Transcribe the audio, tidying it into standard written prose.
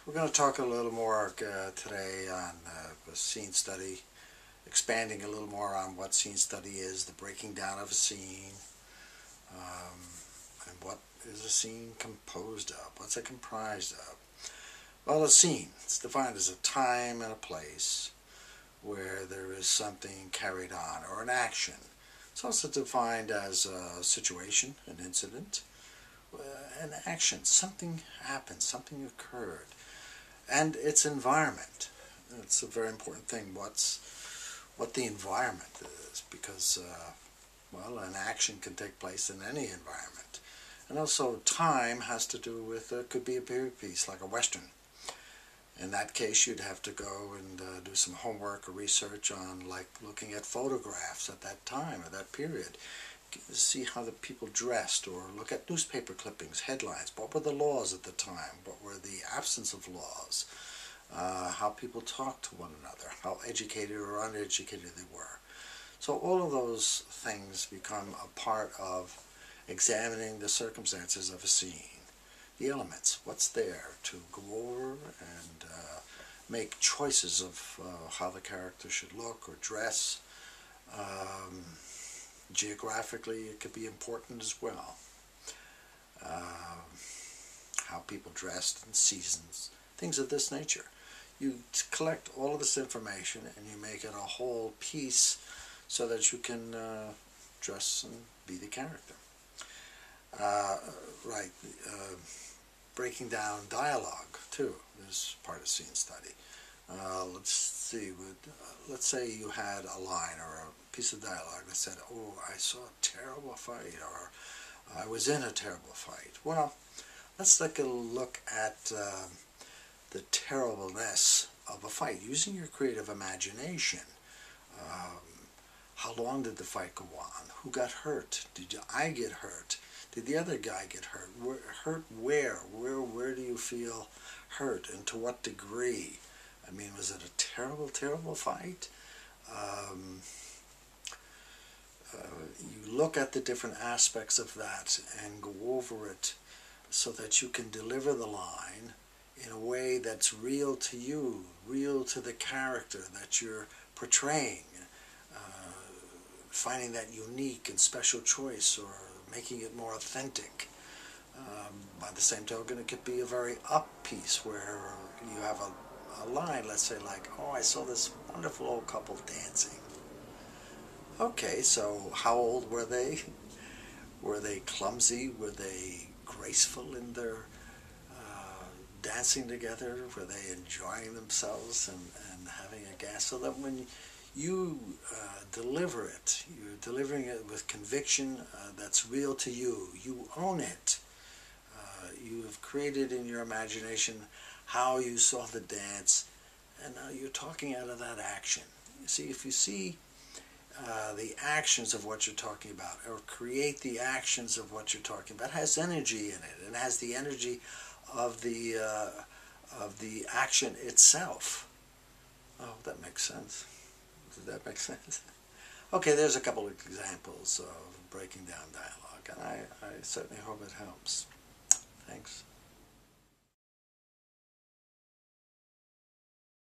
We're going to talk a little more today on the scene study, expanding a little more on what scene study is, the breaking down of a scene, um, and what is a scene composed of, what's it comprised of. Well, a scene, it's defined as a time and a place where there is something carried on, or an action. It's also defined as a situation, an incident, an action, something happened, something occurred. And its environment. It's a very important thing. What the environment is, because well, an action can take place in any environment. And also, time has to do with could be a period piece, like a western. In that case, you'd have to go and do some homework or research on, like, looking at photographs at that time or that period. See how the people dressed, or look at newspaper clippings, headlines. What were the laws at the time? What were the absence of laws? How people talked to one another, how educated or uneducated they were. So all of those things become a part of examining the circumstances of a scene. The elements, what's there to go over and make choices of how the character should look or dress. Geographically, it could be important as well. How people dressed in seasons, things of this nature. You collect all of this information and you make it a whole piece so that you can dress and be the character. Breaking down dialogue, too, is part of scene study. Let's see, let's say you had a line or a piece of dialogue that said, "Oh, I saw a terrible fight," or "I was in a terrible fight." Well, let's take a look at the terribleness of a fight using your creative imagination. How long did the fight go on? Who got hurt? Did I get hurt? Did the other guy get hurt? Hurt where? Where do you feel hurt, and to what degree? I mean, was it a terrible, terrible fight? You look at the different aspects of that and go over it so that you can deliver the line in a way that's real to you, real to the character that you're portraying, finding that unique and special choice, or making it more authentic. By the same token, it could be a very up piece where you have a line, let's say, like, "Oh, I saw this wonderful old couple dancing." Okay, so how old were they? Were they clumsy? Were they graceful in their dancing together? Were they enjoying themselves and having a gas? So that when you deliver it, you're delivering it with conviction that's real to you. You own it. You have created in your imagination how you saw the dance, and now you're talking out of that action. You see, if you see the actions of what you're talking about, or create the actions of what you're talking about, it has energy in it, and has the energy of the action itself. Oh, that makes sense. Does that make sense? Okay, there's a couple of examples of breaking down dialogue, and I certainly hope it helps. Thanks.